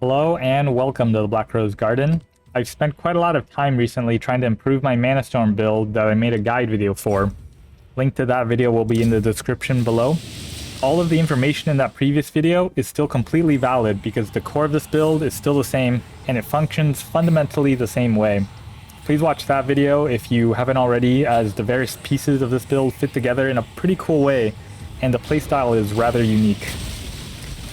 Hello and welcome to the Black Rose Garden. I've spent quite a lot of time recently trying to improve my Manastorm build that I made a guide video for. Link to that video will be in the description below. All of the information in that previous video is still completely valid because the core of this build is still the same and it functions fundamentally the same way. Please watch that video if you haven't already, as the various pieces of this build fit together in a pretty cool way and the playstyle is rather unique.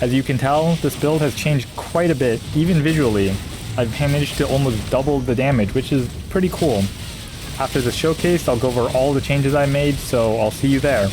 As you can tell, this build has changed quite a bit, even visually. I've managed to almost double the damage, which is pretty cool. After the showcase, I'll go over all the changes I made, so I'll see you there.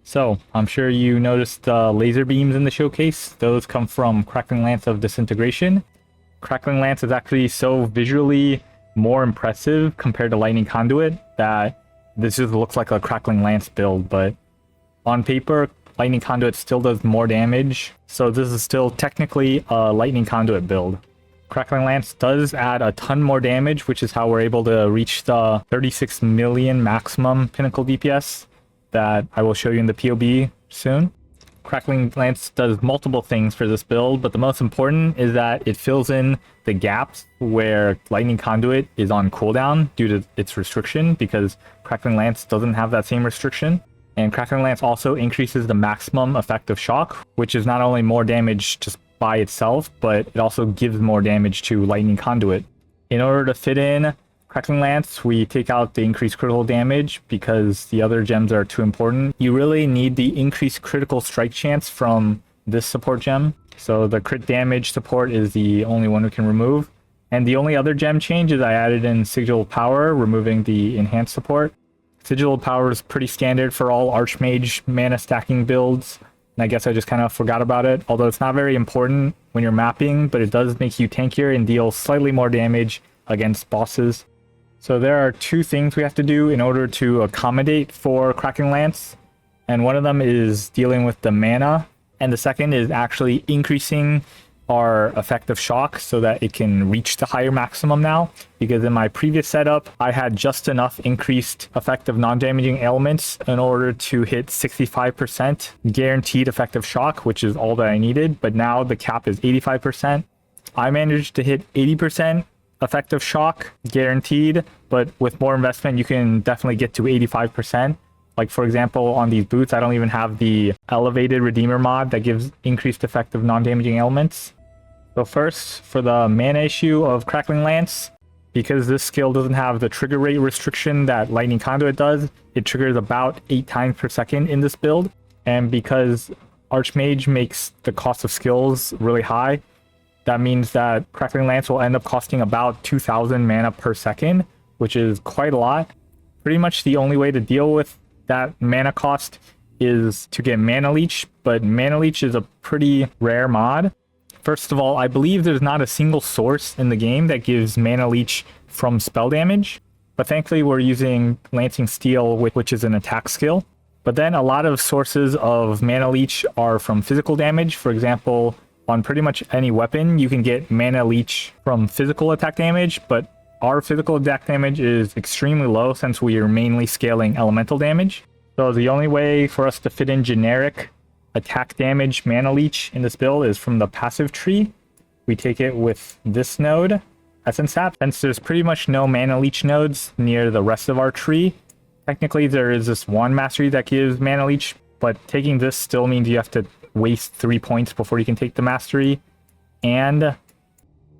So, I'm sure you noticed the laser beams in the showcase. Those come from Crackling Lance of Disintegration. Crackling Lance is actually so visually more impressive compared to Lightning Conduit that this just looks like a Crackling Lance build, but on paper, Lightning Conduit still does more damage, so this is still technically a Lightning Conduit build. Crackling Lance does add a ton more damage, which is how we're able to reach the 36 million maximum pinnacle DPS that I will show you in the POB soon. Crackling Lance does multiple things for this build, but the most important is that it fills in the gaps where Lightning Conduit is on cooldown due to its restriction, because Crackling Lance doesn't have that same restriction. And Crackling Lance also increases the maximum effect of shock, which is not only more damage just by itself, but it also gives more damage to Lightning Conduit. In order to fit in Crackling Lance, we take out the increased critical damage because the other gems are too important. You really need the increased critical strike chance from this support gem. So the crit damage support is the only one we can remove. And the only other gem change is I added in Sigil Power, removing the enhanced support. Sigil Power is pretty standard for all Archmage mana stacking builds. And I guess I just kind of forgot about it, although it's not very important when you're mapping, but it does make you tankier and deal slightly more damage against bosses. So there are two things we have to do in order to accommodate for Crackling Lance, and one of them is dealing with the mana, and the second is actually increasing our effective shock so that it can reach the higher maximum now, because in my previous setup I had just enough increased effective non-damaging elements in order to hit 65% guaranteed effective shock, which is all that I needed, but now the cap is 85%. I managed to hit 80% effective shock guaranteed, but with more investment you can definitely get to 85%. Like for example, on these boots I don't even have the elevated redeemer mod that gives increased effective non-damaging elements. So first, for the mana issue of Crackling Lance, because this skill doesn't have the trigger rate restriction that Lightning Conduit does, it triggers about 8 times per second in this build, and because Archmage makes the cost of skills really high, that means that Crackling Lance will end up costing about 2,000 mana per second, which is quite a lot. Pretty much the only way to deal with that mana cost is to get Mana Leech, but Mana Leech is a pretty rare mod. First of all, I believe there's not a single source in the game that gives Mana Leech from spell damage, but thankfully we're using Lancing Steel, which is an attack skill. But then a lot of sources of Mana Leech are from physical damage. For example, on pretty much any weapon, you can get Mana Leech from physical attack damage, but our physical attack damage is extremely low since we are mainly scaling elemental damage. So the only way for us to fit in generic attack damage mana leech in this build is from the passive tree. We take it with this node, Essence Sap. Since there's pretty much no mana leech nodes near the rest of our tree, technically there is this one mastery that gives mana leech, but taking this still means you have to waste 3 points before you can take the mastery. And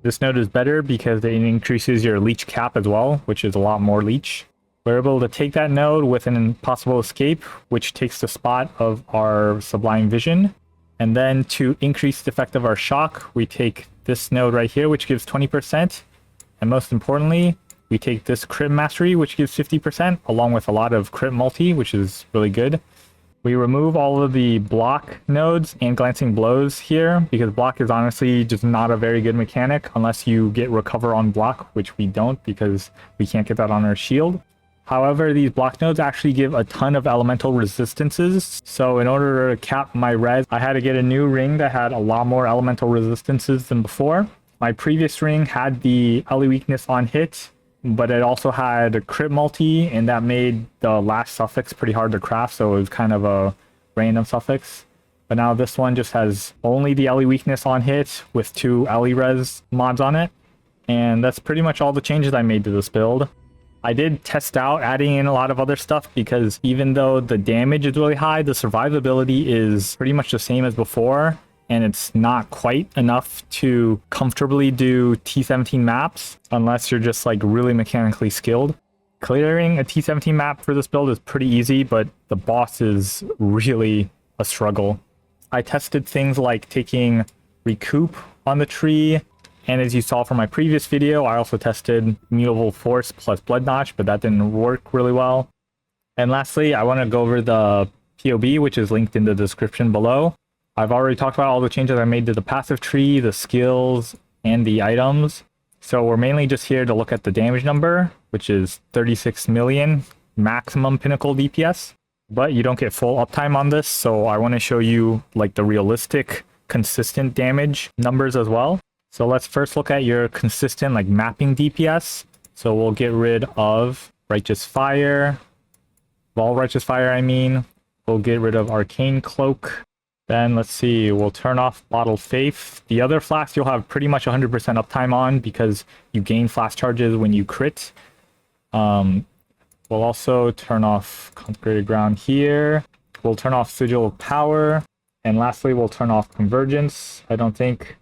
this node is better because it increases your leech cap as well, which is a lot more leech. We're able to take that node with an impossible escape, which takes the spot of our Sublime Vision. And then to increase the effect of our shock, we take this node right here, which gives 20%. And most importantly, we take this crit mastery, which gives 50%, along with a lot of crit multi, which is really good. We remove all of the block nodes and glancing blows here, because block is honestly just not a very good mechanic unless you get recover on block, which we don't because we can't get that on our shield. However, these block nodes actually give a ton of elemental resistances. So in order to cap my res, I had to get a new ring that had a lot more elemental resistances than before. My previous ring had the Ele weakness on hit, but it also had a crit multi, and that made the last suffix pretty hard to craft, so it was kind of a random suffix. But now this one just has only the Ele weakness on hit with 2 Ele res mods on it. And that's pretty much all the changes I made to this build. I did test out adding in a lot of other stuff because even though the damage is really high, the survivability is pretty much the same as before, and it's not quite enough to comfortably do T17 maps unless you're just like really mechanically skilled. Clearing a T17 map for this build is pretty easy, but the boss is really a struggle. I tested things like taking Recoup on the tree, and as you saw from my previous video, I also tested Mutable Force plus Blood Notch, but that didn't work really well. And lastly, I want to go over the POB, which is linked in the description below. I've already talked about all the changes I made to the passive tree, the skills, and the items. So we're mainly just here to look at the damage number, which is 36 million maximum pinnacle DPS. But you don't get full uptime on this, so I want to show you like the realistic, consistent damage numbers as well. So let's first look at your consistent like mapping DPS. So we'll get rid of Righteous Fire. All Righteous Fire, I mean. We'll get rid of Arcane Cloak. Then let's see, we'll turn off Bottled Faith. The other flasks you'll have pretty much 100% uptime on because you gain flask charges when you crit. We'll also turn off Consecrated Ground here. We'll turn off Sigil of Power. And lastly, we'll turn off Convergence. I don't think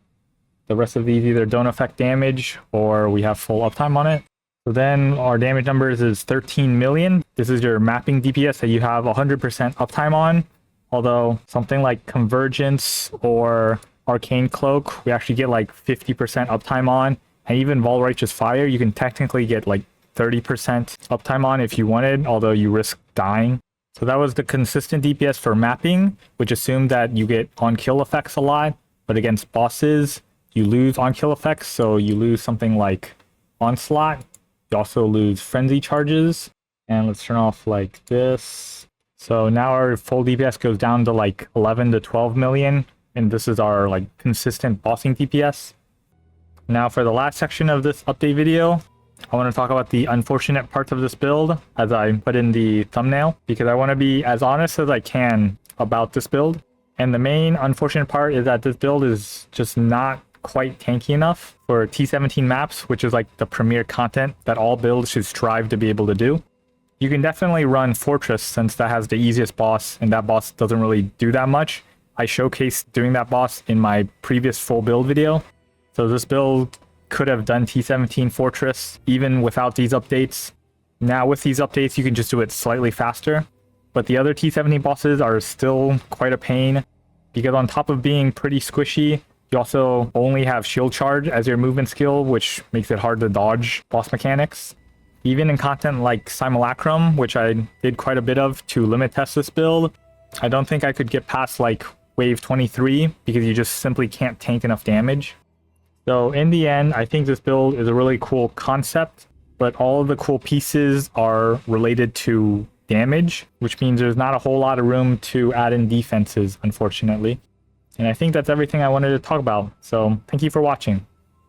the rest of these either don't affect damage or we have full uptime on it. So then our damage numbers is 13 million. This is your mapping DPS that you have 100% uptime on. Although something like Convergence or Arcane Cloak, we actually get like 50% uptime on. And even Vol Righteous Fire, you can technically get like 30% uptime on if you wanted, although you risk dying. So that was the consistent DPS for mapping, which assumed that you get on-kill effects a lot. But against bosses, you lose on-kill effects, so you lose something like Onslaught. You also lose Frenzy charges. And let's turn off like this. So now our full DPS goes down to like 11 to 12 million. And this is our like consistent bossing DPS. Now for the last section of this update video, I want to talk about the unfortunate parts of this build as I put in the thumbnail, because I want to be as honest as I can about this build. And the main unfortunate part is that this build is just not quite tanky enough for T17 maps, which is like the premier content that all builds should strive to be able to do. You can definitely run Fortress since that has the easiest boss, and that boss doesn't really do that much. I showcased doing that boss in my previous full build video. So this build could have done T17 Fortress even without these updates. Now with these updates, you can just do it slightly faster. But the other T17 bosses are still quite a pain, because on top of being pretty squishy, you also only have shield charge as your movement skill, which makes it hard to dodge boss mechanics. Even in content like Simulacrum, which I did quite a bit of to limit test this build, I don't think I could get past like wave 23 because you just simply can't tank enough damage. So in the end, I think this build is a really cool concept, but all of the cool pieces are related to damage, which means there's not a whole lot of room to add in defenses, unfortunately. And I think that's everything I wanted to talk about. So thank you for watching.